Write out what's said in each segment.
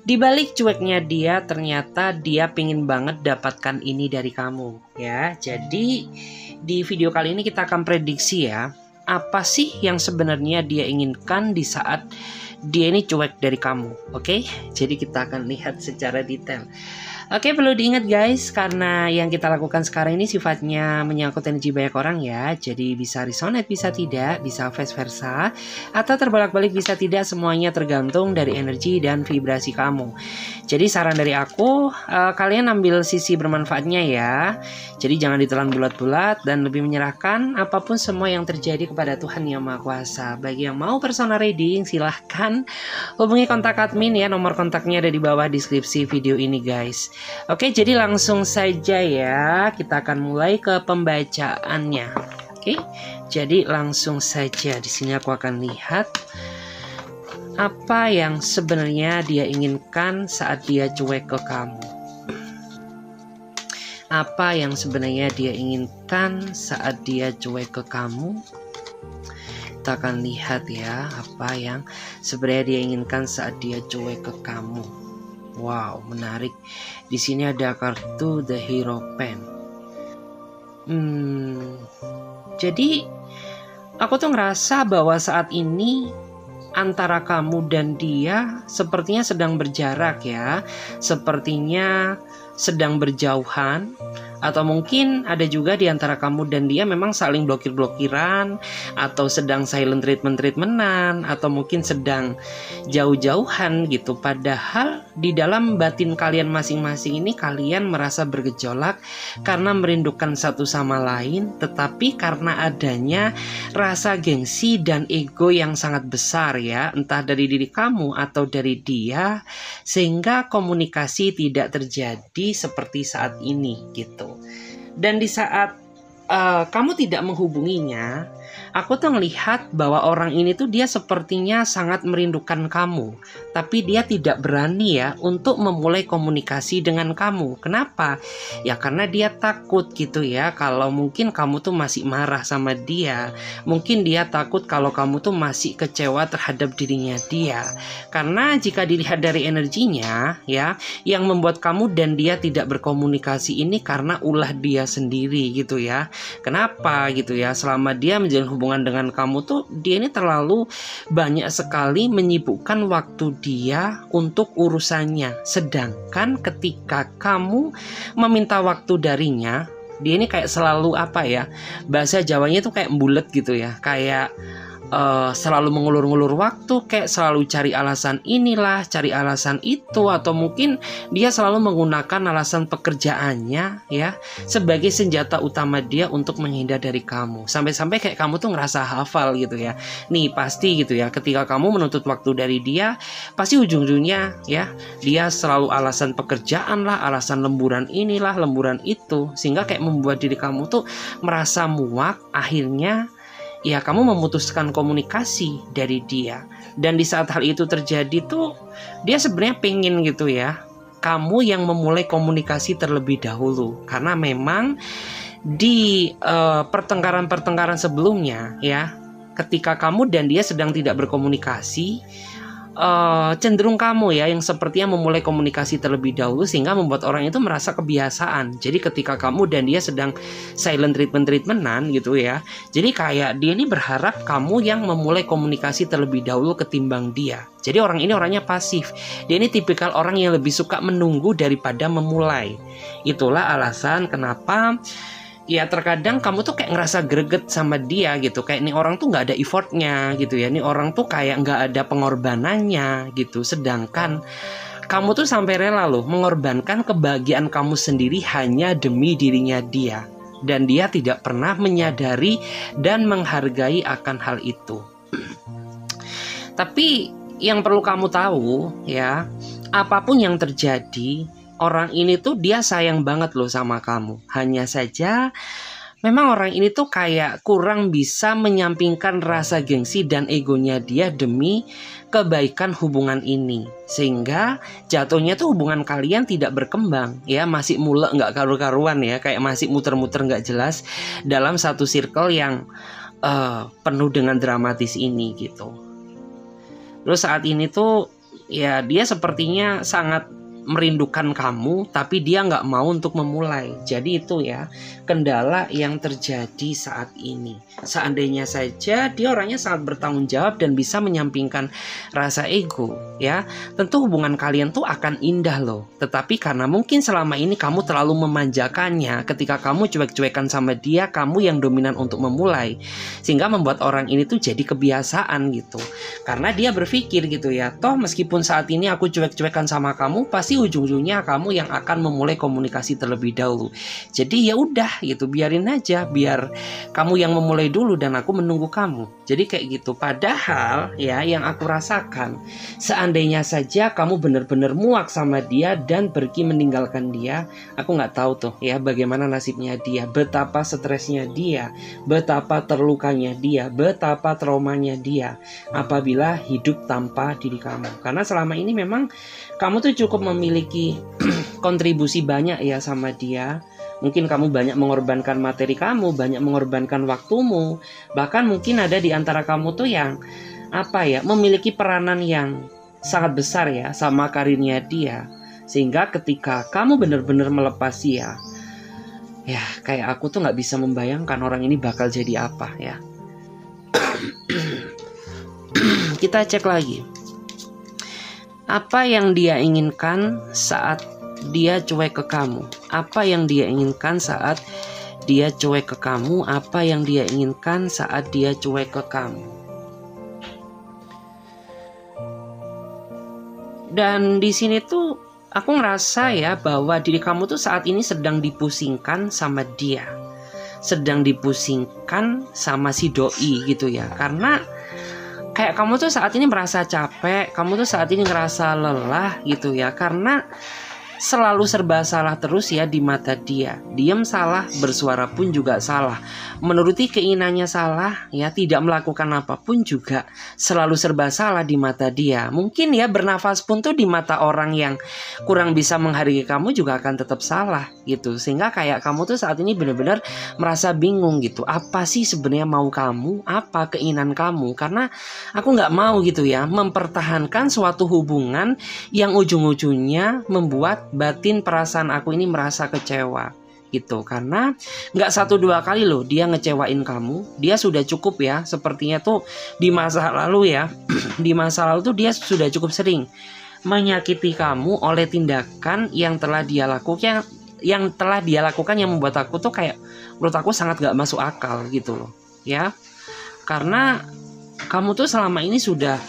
Di balik cueknya dia, ternyata dia pingin banget dapatkan ini dari kamu ya. Jadi di video kali ini kita akan prediksi ya, apa sih yang sebenarnya dia inginkan di saat dia ini cuek dari kamu. Oke, jadi kita akan lihat secara detail. Oke, perlu diingat guys, karena yang kita lakukan sekarang ini sifatnya menyangkut energi banyak orang ya. Jadi bisa resonate, bisa tidak, bisa vice versa, atau terbolak-balik bisa tidak, semuanya tergantung dari energi dan vibrasi kamu. Jadi saran dari aku, kalian ambil sisi bermanfaatnya ya. Jadi jangan ditelan bulat-bulat dan lebih menyerahkan apapun semua yang terjadi kepada Tuhan Yang Maha Kuasa. Bagi yang mau personal reading, silahkan hubungi kontak admin ya. Nomor kontaknya ada di bawah deskripsi video ini guys. Oke, jadi langsung saja ya, kita akan mulai ke pembacaannya. Oke, jadi langsung saja di sini aku akan lihat apa yang sebenarnya dia inginkan saat dia cuek ke kamu. Apa yang sebenarnya dia inginkan saat dia cuek ke kamu. Kita akan lihat ya, apa yang sebenarnya dia inginkan saat dia cuek ke kamu. Wow, menarik. Di sini ada kartu The Hero Pen. Jadi aku tuh ngerasa bahwa saat ini antara kamu dan dia sepertinya sedang berjarak ya. Sepertinya sedang berjauhan. Atau mungkin ada juga di antara kamu dan dia memang saling blokir-blokiran, atau sedang silent treatment-treatmentan, atau mungkin sedang jauh-jauhan gitu. Padahal di dalam batin kalian masing-masing ini kalian merasa bergejolak karena merindukan satu sama lain, tetapi karena adanya rasa gengsi dan ego yang sangat besar ya, entah dari diri kamu atau dari dia, sehingga komunikasi tidak terjadi seperti saat ini gitu. Dan di saat kamu tidak menghubunginya, aku tuh ngelihat bahwa orang ini tuh dia sepertinya sangat merindukan kamu, tapi dia tidak berani ya untuk memulai komunikasi dengan kamu. Kenapa? Ya karena dia takut gitu ya, kalau mungkin kamu tuh masih marah sama dia. Mungkin dia takut kalau kamu tuh masih kecewa terhadap dirinya dia. Karena jika dilihat dari energinya ya, yang membuat kamu dan dia tidak berkomunikasi ini karena ulah dia sendiri gitu ya. Kenapa gitu ya, selama dia menjalin hubungan dengan kamu tuh dia ini terlalu banyak sekali menyibukkan waktu dia untuk urusannya. Sedangkan ketika kamu meminta waktu darinya, dia ini kayak selalu apa ya, bahasa Jawanya tuh kayak bulet gitu ya, kayak selalu mengulur-ngulur waktu, kayak selalu cari alasan inilah, cari alasan itu, atau mungkin dia selalu menggunakan alasan pekerjaannya ya sebagai senjata utama dia untuk menghindar dari kamu. Sampai-sampai kayak kamu tuh ngerasa hafal gitu ya. Nih pasti gitu ya, ketika kamu menuntut waktu dari dia, pasti ujung-ujungnya ya dia selalu alasan pekerjaan lah, alasan lemburan inilah, lemburan itu, sehingga kayak membuat diri kamu tuh merasa muak. Akhirnya ya kamu memutuskan komunikasi dari dia. Dan di saat hal itu terjadi tuh dia sebenarnya pengen gitu ya, kamu yang memulai komunikasi terlebih dahulu. Karena memang di pertengkaran-pertengkaran sebelumnya ya, ketika kamu dan dia sedang tidak berkomunikasi, cenderung kamu ya yang sepertinya memulai komunikasi terlebih dahulu, sehingga membuat orang itu merasa kebiasaan. Jadi ketika kamu dan dia sedang silent treatmentan gitu ya, jadi kayak dia ini berharap kamu yang memulai komunikasi terlebih dahulu ketimbang dia. Jadi orang ini orangnya pasif. Dia ini tipikal orang yang lebih suka menunggu daripada memulai. Itulah alasan kenapa ya terkadang kamu tuh kayak ngerasa greget sama dia gitu. Kayak nih orang tuh gak ada effortnya gitu ya. Nih orang tuh kayak gak ada pengorbanannya gitu. Sedangkan kamu tuh sampai rela loh mengorbankan kebahagiaan kamu sendiri hanya demi dirinya dia. Dan dia tidak pernah menyadari dan menghargai akan hal itu. Tapi yang perlu kamu tahu ya, apapun yang terjadi, orang ini tuh dia sayang banget loh sama kamu. Hanya saja memang orang ini tuh kayak kurang bisa menyampingkan rasa gengsi dan egonya dia demi kebaikan hubungan ini. Sehingga jatuhnya tuh hubungan kalian tidak berkembang ya, masih mulek nggak karu-karuan ya, kayak masih muter-muter nggak jelas dalam satu circle yang penuh dengan dramatis ini gitu. Terus saat ini tuh ya dia sepertinya sangat merindukan kamu, tapi dia nggak mau untuk memulai. Jadi itu ya kendala yang terjadi saat ini. Seandainya saja dia orangnya sangat bertanggung jawab dan bisa menyampingkan rasa ego, ya tentu hubungan kalian tuh akan indah loh. Tetapi karena mungkin selama ini kamu terlalu memanjakannya, ketika kamu cuek-cuekan sama dia, kamu yang dominan untuk memulai, sehingga membuat orang ini tuh jadi kebiasaan gitu. Karena dia berpikir gitu ya, toh meskipun saat ini aku cuek-cuekan sama kamu, pasti ujung-ujungnya kamu yang akan memulai komunikasi terlebih dahulu. Jadi ya udah gitu, biarin aja, biar kamu yang memulai dulu dan aku menunggu kamu. Jadi kayak gitu. Padahal ya yang aku rasakan, seandainya saja kamu benar-benar muak sama dia dan pergi meninggalkan dia, aku nggak tahu tuh ya bagaimana nasibnya dia, betapa stresnya dia, betapa terlukanya dia, betapa traumanya dia apabila hidup tanpa diri kamu. Karena selama ini memang kamu tuh cukup memiliki kontribusi banyak ya sama dia. Mungkin kamu banyak mengorbankan materi kamu, banyak mengorbankan waktumu. Bahkan mungkin ada di antara kamu tuh yang memiliki peranan yang sangat besar ya sama karirnya dia. Sehingga ketika kamu benar-benar melepas dia, ya kayak aku tuh nggak bisa membayangkan orang ini bakal jadi apa ya. Kita cek lagi. Apa yang dia inginkan saat dia cuek ke kamu? Apa yang dia inginkan saat dia cuek ke kamu? Apa yang dia inginkan saat dia cuek ke kamu? Dan di sini tuh aku ngerasa ya bahwa diri kamu tuh saat ini sedang dipusingkan sama dia. Sedang dipusingkan sama si doi gitu ya. Karena kayak kamu tuh saat ini merasa capek, kamu tuh saat ini ngerasa lelah gitu ya. Karena selalu serba salah terus ya di mata dia. Diam salah, bersuara pun juga salah. Menuruti keinginannya salah ya, tidak melakukan apapun juga selalu serba salah di mata dia. Mungkin ya bernafas pun tuh di mata orang yang kurang bisa menghargai kamu juga akan tetap salah gitu. Sehingga kayak kamu tuh saat ini benar-benar merasa bingung gitu. Apa sih sebenarnya mau kamu? Apa keinginan kamu? Karena aku nggak mau gitu ya mempertahankan suatu hubungan yang ujung-ujungnya membuat batin perasaan aku ini merasa kecewa gitu. Karena nggak 1-2 kali loh dia ngecewain kamu. Dia sudah cukup ya, sepertinya tuh di masa lalu ya di masa lalu tuh dia sudah cukup sering menyakiti kamu oleh tindakan yang telah dia lakukan, yang membuat aku tuh kayak, menurut aku sangat gak masuk akal gitu loh ya. Karena kamu tuh selama ini sudah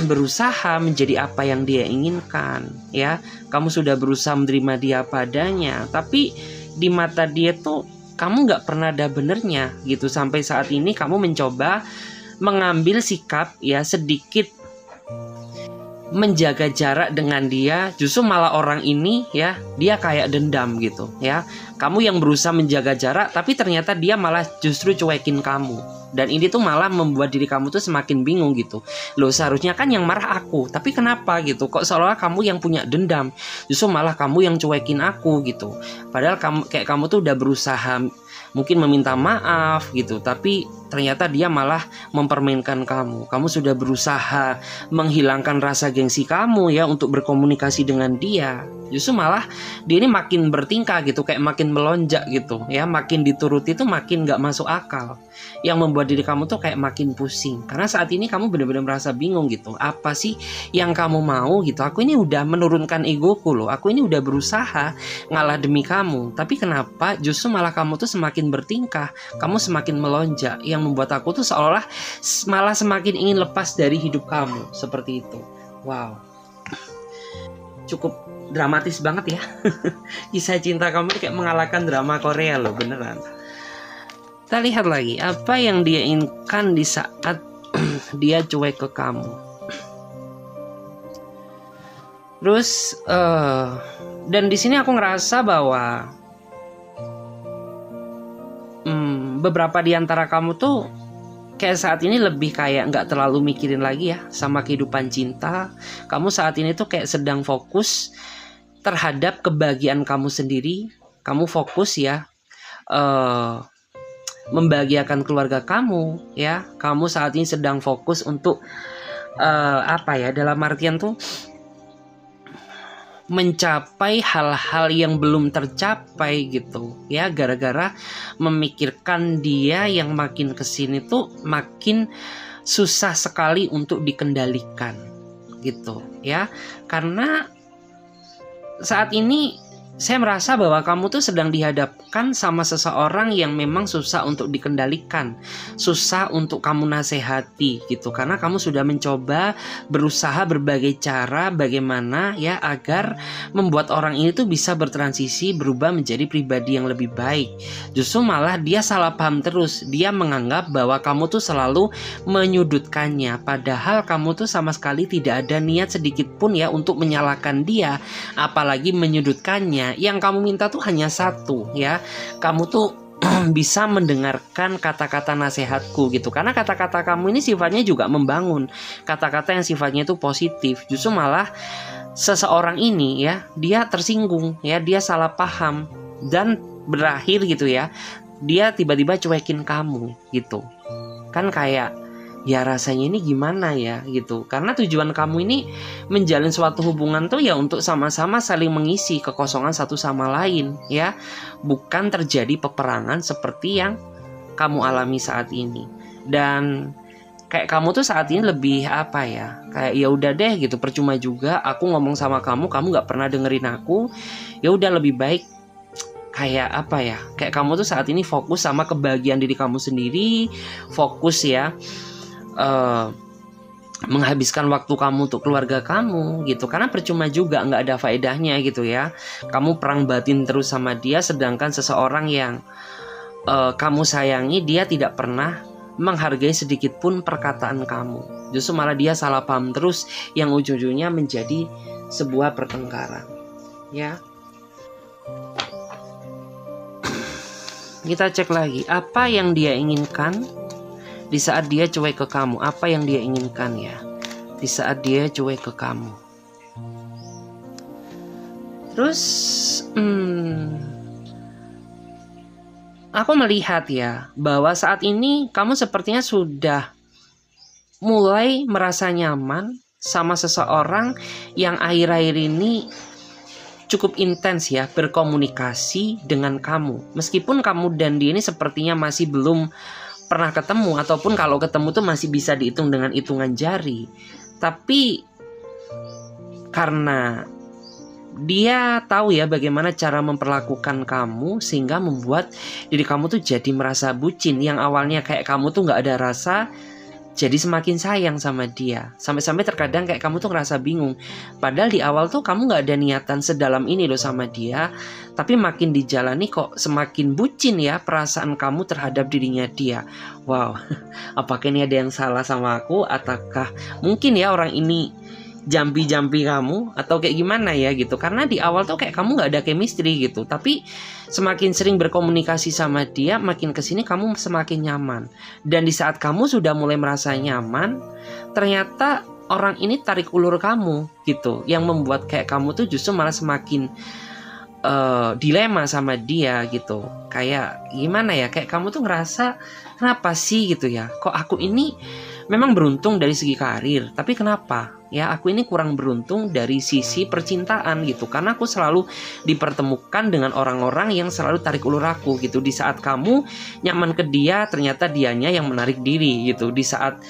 berusaha menjadi apa yang dia inginkan ya. Kamu sudah berusaha menerima dia padanya, tapi di mata dia tuh kamu gak pernah ada benernya gitu. Sampai saat ini kamu mencoba mengambil sikap ya sedikit menjaga jarak dengan dia, justru malah orang ini ya dia kayak dendam gitu ya. Kamu yang berusaha menjaga jarak, tapi ternyata dia malah justru cuekin kamu. Dan ini tuh malah membuat diri kamu tuh semakin bingung gitu. Loh seharusnya kan yang marah aku, tapi kenapa gitu? Kok seolah-olah kamu yang punya dendam, justru malah kamu yang cuekin aku gitu. Padahal kamu tuh udah berusaha mungkin meminta maaf gitu, tapi ternyata dia malah mempermainkan kamu. Kamu sudah berusaha menghilangkan rasa gengsi kamu ya untuk berkomunikasi dengan dia, justru malah dia ini makin bertingkah gitu, kayak makin melonjak gitu ya. Makin dituruti tuh makin gak masuk akal, yang membuat diri kamu tuh kayak makin pusing. Karena saat ini kamu benar-benar merasa bingung gitu. Apa sih yang kamu mau gitu? Aku ini udah menurunkan egoku loh. Aku ini udah berusaha ngalah demi kamu, tapi kenapa justru malah kamu tuh semakin bertingkah, kamu semakin melonjak, yang membuat aku tuh seolah malah semakin ingin lepas dari hidup kamu. Seperti itu. Wow, cukup dramatis banget ya. Kisah cinta kamu kayak mengalahkan drama Korea loh, beneran. Kita lihat lagi apa yang dia inginkan di saat dia cuek ke kamu. Terus dan di sini aku ngerasa bahwa beberapa di antara kamu tuh kayak saat ini lebih kayak nggak terlalu mikirin lagi ya sama kehidupan cinta. Kamu saat ini tuh kayak sedang fokus terhadap kebahagiaan kamu sendiri. Kamu fokus ya membahagiakan keluarga kamu ya. Kamu saat ini sedang fokus untuk dalam artian tuh mencapai hal-hal yang belum tercapai gitu ya, gara-gara memikirkan dia yang makin kesini tuh makin susah sekali untuk dikendalikan gitu ya. Karena saat ini saya merasa bahwa kamu tuh sedang dihadapkan sama seseorang yang memang susah untuk dikendalikan, susah untuk kamu nasihati gitu. Karena kamu sudah mencoba berusaha berbagai cara bagaimana ya agar membuat orang ini tuh bisa bertransisi, berubah menjadi pribadi yang lebih baik. Justru malah dia salah paham terus. Dia menganggap bahwa kamu tuh selalu menyudutkannya, padahal kamu tuh sama sekali tidak ada niat sedikit pun ya untuk menyalahkan dia, apalagi menyudutkannya. Yang kamu minta tuh hanya satu ya, kamu tuh bisa mendengarkan kata-kata nasihatku gitu. Karena kata-kata kamu ini sifatnya juga membangun, kata-kata yang sifatnya itu positif. Justru malah seseorang ini ya, dia tersinggung ya, dia salah paham dan berakhir gitu ya, dia tiba-tiba cuekin kamu gitu. Kan kayak ya rasanya ini gimana ya gitu. Karena tujuan kamu ini menjalin suatu hubungan tuh ya untuk sama-sama saling mengisi kekosongan satu sama lain ya, bukan terjadi peperangan seperti yang kamu alami saat ini. Dan kayak kamu tuh saat ini lebih kayak ya udah deh gitu, percuma juga aku ngomong sama kamu nggak pernah dengerin aku. Ya udah, lebih baik kayak kayak kamu tuh saat ini fokus sama kebahagiaan diri kamu sendiri, fokus ya menghabiskan waktu kamu untuk keluarga kamu gitu. Karena percuma juga, nggak ada faedahnya gitu ya kamu perang batin terus sama dia, sedangkan seseorang yang kamu sayangi dia tidak pernah menghargai sedikit pun perkataan kamu. Justru malah dia salah paham terus, yang ujung-ujungnya menjadi sebuah pertengkaran ya. Kita cek lagi apa yang dia inginkan di saat dia cuek ke kamu. Apa yang dia inginkan ya di saat dia cuek ke kamu. Terus aku melihat ya bahwa saat ini kamu sepertinya sudah mulai merasa nyaman sama seseorang yang akhir-akhir ini cukup intens ya berkomunikasi dengan kamu. Meskipun kamu dan dia ini sepertinya masih belum pernah ketemu, ataupun kalau ketemu tuh masih bisa dihitung dengan hitungan jari. Tapi karena dia tahu ya bagaimana cara memperlakukan kamu, sehingga membuat diri kamu tuh jadi merasa bucin. Yang awalnya kayak kamu tuh gak ada rasa, jadi semakin sayang sama dia. Sampai-sampai terkadang kayak kamu tuh ngerasa bingung, padahal di awal tuh kamu gak ada niatan sedalam ini loh sama dia. Tapi makin dijalani kok semakin bucin ya perasaan kamu terhadap dirinya dia. Wow, apakah ini ada yang salah sama aku? Ataukah mungkin ya orang ini jampi-jampi kamu? Atau kayak gimana ya gitu. Karena di awal tuh kayak kamu gak ada chemistry gitu. Tapi semakin sering berkomunikasi sama dia, makin kesini kamu semakin nyaman. Dan di saat kamu sudah mulai merasa nyaman, ternyata orang ini tarik ulur kamu gitu, yang membuat kayak kamu tuh justru malah semakin dilema sama dia gitu. Kayak gimana ya, kayak kamu tuh ngerasa kenapa sih gitu ya, kok aku ini memang beruntung dari segi karir, tapi kenapa ya aku ini kurang beruntung dari sisi percintaan gitu. Karena aku selalu dipertemukan dengan orang-orang yang selalu tarik ulur aku gitu. Di saat kamu nyaman ke dia, ternyata dianya yang menarik diri gitu. Di saat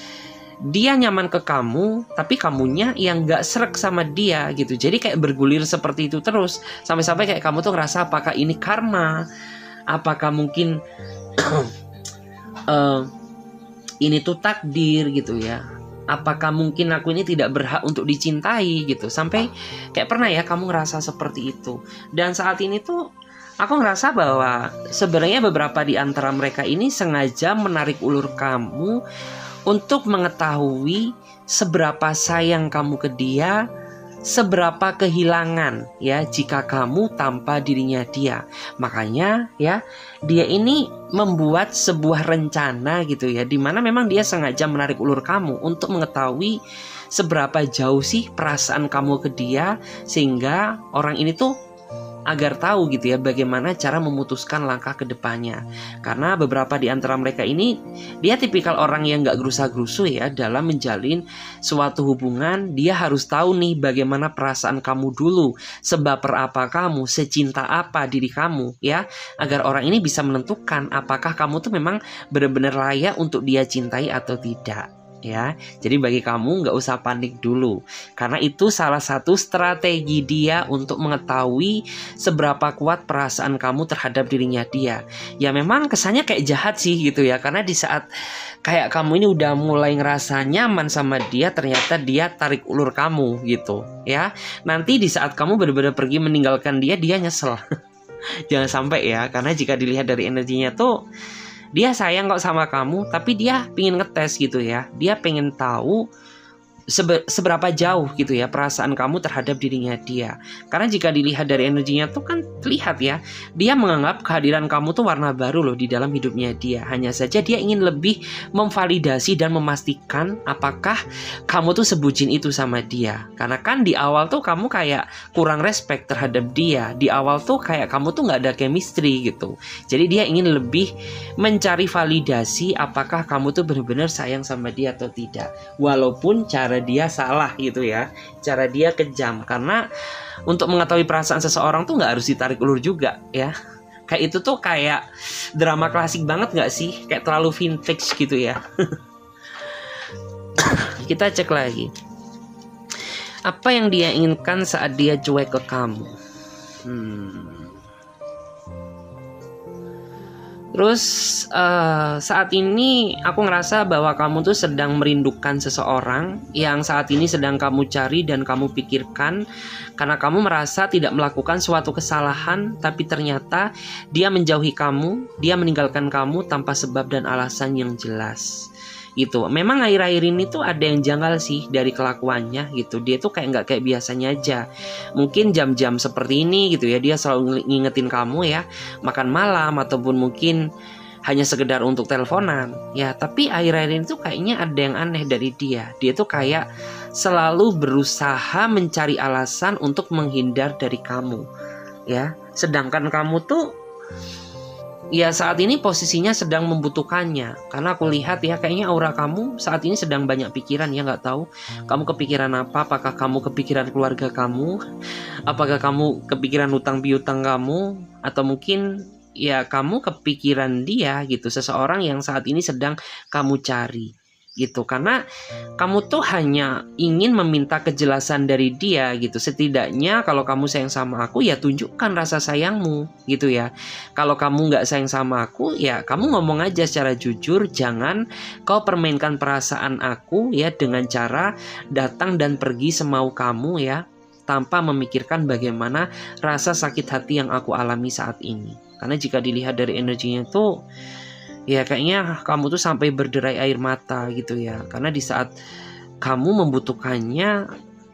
dia nyaman ke kamu, tapi kamunya yang gak srek sama dia gitu. Jadi kayak bergulir seperti itu terus, sampai-sampai kayak kamu tuh ngerasa apakah ini karma, apakah mungkin ini tuh takdir gitu ya, apakah mungkin aku ini tidak berhak untuk dicintai gitu. Sampai kayak pernah ya kamu ngerasa seperti itu. Dan saat ini tuh aku ngerasa bahwa sebenarnya beberapa di antara mereka ini sengaja menarik ulur kamu untuk mengetahui seberapa sayang kamu ke dia, seberapa kehilangan ya jika kamu tanpa dirinya dia. Makanya ya dia ini membuat sebuah rencana gitu ya, dimana memang dia sengaja menarik ulur kamu untuk mengetahui seberapa jauh sih perasaan kamu ke dia, sehingga orang ini tuh agar tahu gitu ya bagaimana cara memutuskan langkah ke depannya. Karena beberapa di antara mereka ini dia tipikal orang yang gak gerusa-gerusu ya dalam menjalin suatu hubungan. Dia harus tahu nih bagaimana perasaan kamu dulu, sebab apa kamu, secinta apa diri kamu ya, agar orang ini bisa menentukan apakah kamu tuh memang benar-benar layak untuk dia cintai atau tidak. Ya, jadi bagi kamu nggak usah panik dulu, karena itu salah satu strategi dia untuk mengetahui seberapa kuat perasaan kamu terhadap dirinya dia. Ya memang kesannya kayak jahat sih gitu ya, karena di saat kayak kamu ini udah mulai ngerasa nyaman sama dia, ternyata dia tarik ulur kamu gitu ya. Nanti di saat kamu benar-benar pergi meninggalkan dia, dia nyesel. Jangan sampai ya, karena jika dilihat dari energinya tuh dia sayang kok sama kamu, tapi dia pengen ngetes gitu ya. Dia pengen tahu seberapa jauh gitu ya perasaan kamu terhadap dirinya dia. Karena jika dilihat dari energinya tuh kan terlihat ya, dia menganggap kehadiran kamu tuh warna baru loh di dalam hidupnya dia. Hanya saja dia ingin lebih memvalidasi dan memastikan apakah kamu tuh sebutin itu sama dia. Karena kan di awal tuh kamu kayak kurang respect terhadap dia. Di awal tuh kayak kamu tuh gak ada chemistry gitu. Jadi dia ingin lebih mencari validasi apakah kamu tuh benar-benar sayang sama dia atau tidak. Walaupun cara dia salah gitu ya, cara dia kejam. Karena untuk mengetahui perasaan seseorang tuh nggak harus ditarik ulur juga ya. Kayak itu tuh kayak drama klasik banget nggak sih? Kayak terlalu vintage gitu ya. Kita cek lagi. Apa yang dia inginkan saat dia cuek ke kamu? Terus saat ini aku ngerasa bahwa kamu tuh sedang merindukan seseorang yang saat ini sedang kamu cari dan kamu pikirkan, karena kamu merasa tidak melakukan suatu kesalahan, tapi ternyata dia menjauhi kamu, dia meninggalkan kamu tanpa sebab dan alasan yang jelas. Gitu. Memang akhir-akhir ini tuh ada yang janggal sih dari kelakuannya gitu. Dia tuh kayak nggak kayak biasanya aja. Mungkin jam-jam seperti ini gitu ya, dia selalu ngingetin kamu ya makan malam, ataupun mungkin hanya sekedar untuk teleponan ya. Tapi akhir-akhir ini tuh kayaknya ada yang aneh dari dia. Dia tuh kayak selalu berusaha mencari alasan untuk menghindar dari kamu ya. Sedangkan kamu tuh ya saat ini posisinya sedang membutuhkannya. Karena aku lihat ya kayaknya aura kamu saat ini sedang banyak pikiran ya. Nggak tahu kamu kepikiran apa. Apakah kamu kepikiran keluarga kamu? Apakah kamu kepikiran hutang piutang kamu? Atau mungkin ya kamu kepikiran dia gitu. Seseorang yang saat ini sedang kamu cari gitu. Karena kamu tuh hanya ingin meminta kejelasan dari dia gitu. Setidaknya kalau kamu sayang sama aku ya tunjukkan rasa sayangmu gitu ya. Kalau kamu nggak sayang sama aku ya kamu ngomong aja secara jujur. Jangan kau permainkan perasaan aku ya dengan cara datang dan pergi semau kamu ya, tanpa memikirkan bagaimana rasa sakit hati yang aku alami saat ini. Karena jika dilihat dari energinya tuh ya kayaknya kamu tuh sampai berderai air mata gitu ya. Karena di saat kamu membutuhkannya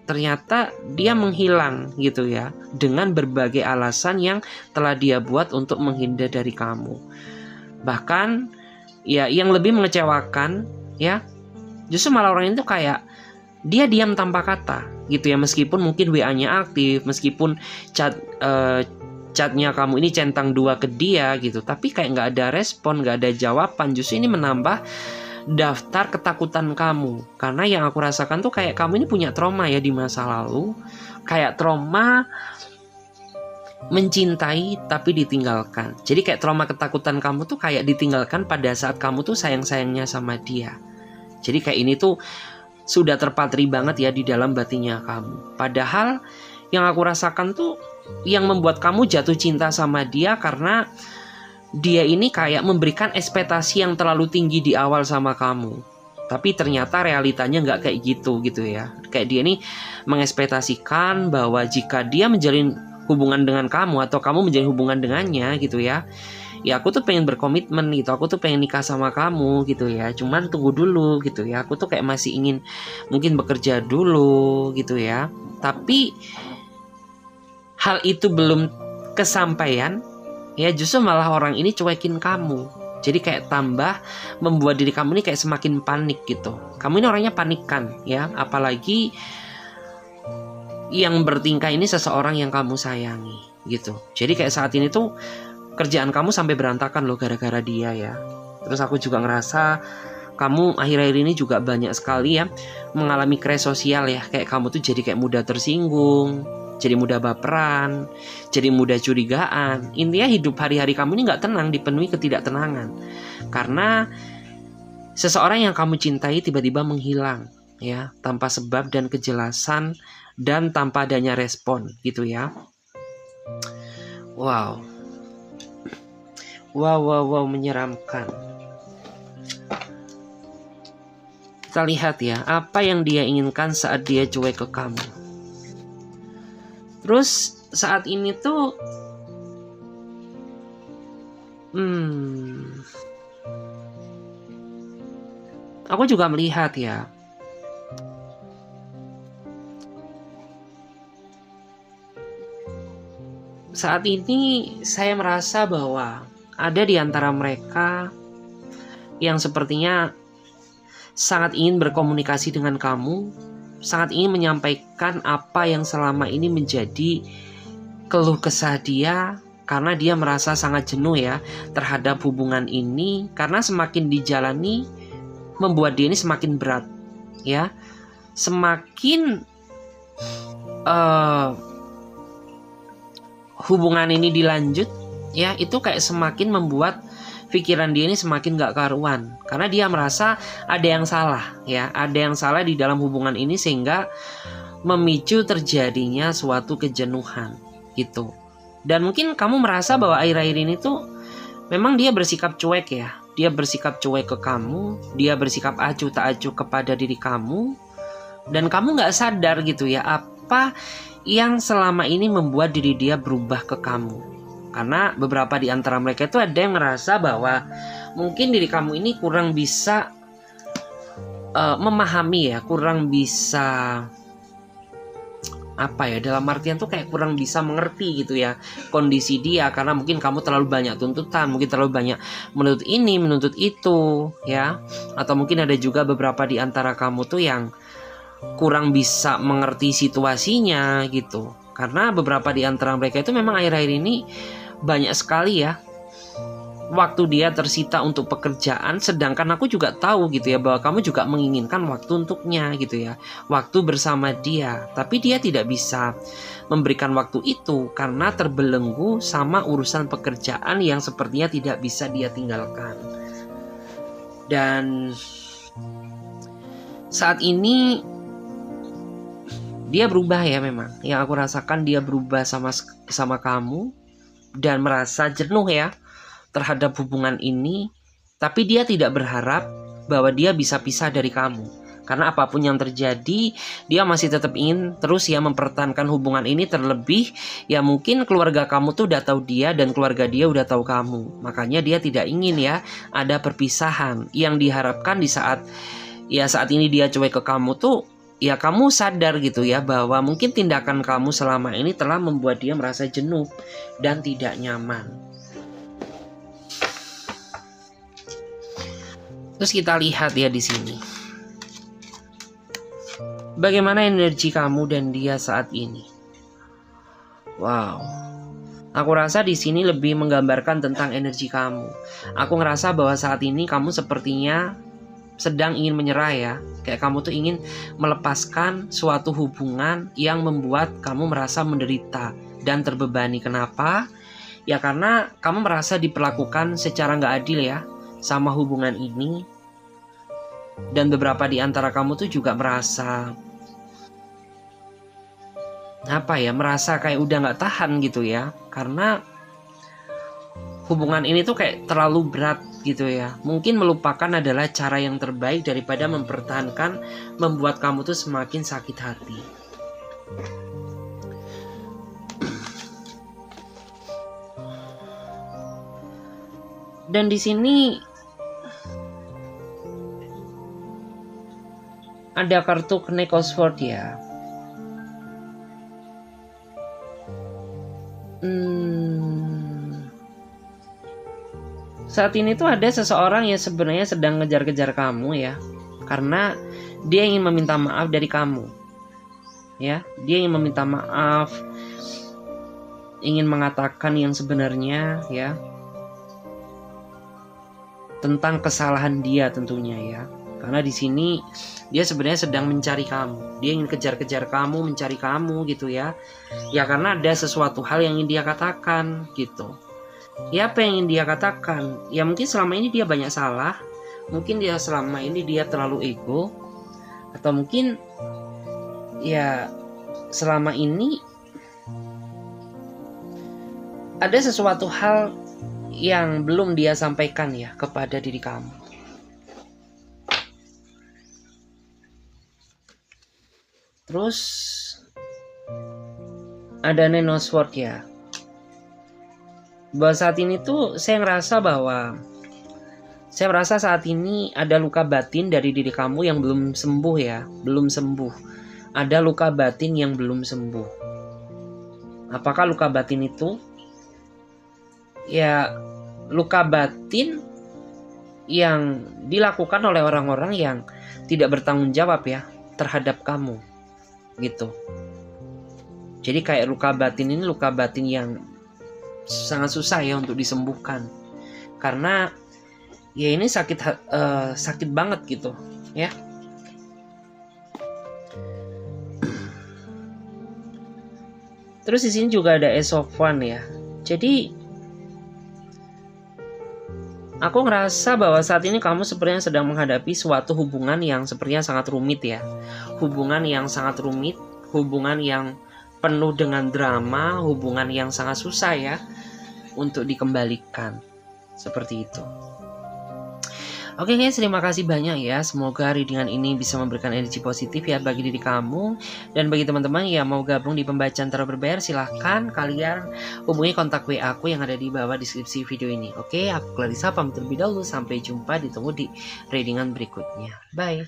ternyata dia menghilang gitu ya, dengan berbagai alasan yang telah dia buat untuk menghindar dari kamu. Bahkan ya yang lebih mengecewakan ya, justru malah orang itu kayak dia diam tanpa kata gitu ya. Meskipun mungkin WA-nya aktif, meskipun chatnya kamu ini centang 2 ke dia gitu, tapi kayak nggak ada respon, nggak ada jawaban. Justru ini menambah daftar ketakutan kamu. Karena yang aku rasakan tuh kayak kamu ini punya trauma ya di masa lalu. Kayak trauma mencintai tapi ditinggalkan. Jadi kayak trauma ketakutan kamu tuh kayak ditinggalkan pada saat kamu tuh sayang-sayangnya sama dia. Jadi kayak ini tuh sudah terpatri banget ya di dalam batinnya kamu. Padahal yang aku rasakan tuh yang membuat kamu jatuh cinta sama dia karena dia ini kayak memberikan ekspektasi yang terlalu tinggi di awal sama kamu. Tapi ternyata realitanya nggak kayak gitu ya. Kayak dia ini mengekspektasikan bahwa jika dia menjalin hubungan dengan kamu atau kamu menjalin hubungan dengannya gitu ya, ya aku tuh pengen berkomitmen gitu, aku tuh pengen nikah sama kamu gitu ya. Cuman tunggu dulu gitu ya, aku tuh kayak masih ingin mungkin bekerja dulu gitu ya. Tapi hal itu belum kesampaian ya, justru malah orang ini cuekin kamu. Jadi kayak tambah membuat diri kamu ini kayak semakin panik gitu. Kamu ini orangnya panikan ya, apalagi yang bertingkah ini seseorang yang kamu sayangi gitu. Jadi kayak saat ini tuh kerjaan kamu sampai berantakan loh gara-gara dia ya. Terus aku juga ngerasa kamu akhir-akhir ini juga banyak sekali ya mengalami crash sosial ya. Kayak kamu tuh jadi kayak mudah tersinggung, jadi mudah baperan, jadi mudah curigaan. Intinya hidup hari-hari kamu ini gak tenang, dipenuhi ketidaktenangan. Karena seseorang yang kamu cintai tiba-tiba menghilang ya, tanpa sebab dan kejelasan dan tanpa adanya respon gitu ya. Wow, menyeramkan. Kita lihat ya, apa yang dia inginkan saat dia cuek ke kamu. Terus saat ini tuh aku juga melihat ya, saat ini saya merasa bahwa ada di antara mereka yang sepertinya sangat ingin berkomunikasi dengan kamu, sangat ingin menyampaikan apa yang selama ini menjadi keluh kesah dia, karena dia merasa sangat jenuh ya terhadap hubungan ini, karena semakin dijalani membuat dia ini semakin berat ya, semakin hubungan ini dilanjut ya, itu kayak semakin membuat pikiran dia ini semakin gak karuan, karena dia merasa ada yang salah ya, ada yang salah di dalam hubungan ini sehingga memicu terjadinya suatu kejenuhan gitu. Dan mungkin kamu merasa bahwa akhir-akhir ini tuh memang dia bersikap cuek ya, dia bersikap cuek ke kamu, dia bersikap acuh tak acuh kepada diri kamu, dan kamu gak sadar gitu ya apa yang selama ini membuat diri dia berubah ke kamu. Karena beberapa di antara mereka itu ada yang merasa bahwa mungkin diri kamu ini kurang bisa memahami ya, kurang bisa dalam artian tuh kayak kurang bisa mengerti gitu ya kondisi dia, karena mungkin kamu terlalu banyak tuntutan, mungkin terlalu banyak menuntut ini, menuntut itu ya. Atau mungkin ada juga beberapa di antara kamu tuh yang kurang bisa mengerti situasinya gitu. Karena beberapa di antara mereka itu memang akhir-akhir ini banyak sekali ya waktu dia tersita untuk pekerjaan, sedangkan aku juga tahu gitu ya bahwa kamu juga menginginkan waktu untuknya gitu ya, waktu bersama dia, tapi dia tidak bisa memberikan waktu itu karena terbelenggu sama urusan pekerjaan yang sepertinya tidak bisa dia tinggalkan. Dan saat ini dia berubah ya, memang yang aku rasakan dia berubah sama kamu dan merasa jenuh ya terhadap hubungan ini, tapi dia tidak berharap bahwa dia bisa pisah dari kamu. Karena apapun yang terjadi, dia masih tetap ingin terus ya mempertahankan hubungan ini, terlebih ya mungkin keluarga kamu tuh udah tahu dia dan keluarga dia udah tahu kamu. Makanya dia tidak ingin ya ada perpisahan. Yang diharapkan di saat ini dia cuek ke kamu tuh ya kamu sadar gitu ya bahwa mungkin tindakan kamu selama ini telah membuat dia merasa jenuh dan tidak nyaman. Terus kita lihat ya di sini, bagaimana energi kamu dan dia saat ini. Wow, aku rasa di sini lebih menggambarkan tentang energi kamu. Aku ngerasa bahwa saat ini kamu sepertinya sedang ingin menyerah ya. Kayak kamu tuh ingin melepaskan suatu hubungan yang membuat kamu merasa menderita dan terbebani. Kenapa? Ya karena kamu merasa diperlakukan secara gak adil ya sama hubungan ini. Dan beberapa di antara kamu tuh juga merasa merasa kayak udah gak tahan gitu ya, karena hubungan ini tuh kayak terlalu berat gitu ya. Mungkin melupakan adalah cara yang terbaik daripada mempertahankan, membuat kamu tuh semakin sakit hati. Dan di sini ada kartu Knight of Swords ya. Saat ini tuh ada seseorang yang sebenarnya sedang ngejar-kejar kamu ya, karena dia ingin meminta maaf dari kamu. Ya, dia ingin meminta maaf ingin mengatakan yang sebenarnya ya, tentang kesalahan dia tentunya ya. Karena di sini dia sebenarnya sedang mencari kamu. Dia ingin kejar-kejar kamu, mencari kamu gitu ya. Ya karena ada sesuatu hal yang ingin dia katakan gitu. Ya apa yang ingin dia katakan? Ya mungkin selama ini dia banyak salah. Mungkin dia selama ini dia terlalu ego. Atau mungkin ya selama ini ada sesuatu hal yang belum dia sampaikan ya kepada diri kamu. Terus ada Nine of Swords ya. Bahwa saat ini tuh saya merasa saat ini ada luka batin dari diri kamu yang belum sembuh ya, belum sembuh. Ada luka batin yang belum sembuh. Apakah luka batin itu? Ya, luka batin yang dilakukan oleh orang-orang yang tidak bertanggung jawab ya terhadap kamu gitu. Jadi kayak luka batin ini luka batin yang sangat susah ya untuk disembuhkan. Karena ya ini sakit banget gitu ya. Terus di sini juga ada Ace of Wands ya. Jadi aku ngerasa bahwa saat ini kamu sepertinya sedang menghadapi suatu hubungan yang sepertinya sangat rumit ya. Hubungan yang sangat rumit, hubungan yang penuh dengan drama, hubungan yang sangat susah ya untuk dikembalikan. Seperti itu. Oke guys, terima kasih banyak ya. Semoga readingan ini bisa memberikan energi positif ya bagi diri kamu. Dan bagi teman-teman yang mau gabung di pembacaan tarot berbayar, silahkan kalian hubungi kontak WA aku yang ada di bawah deskripsi video ini. Oke, aku Clarissa pamit terlebih dahulu. Sampai jumpa, ditunggu di readingan berikutnya. Bye.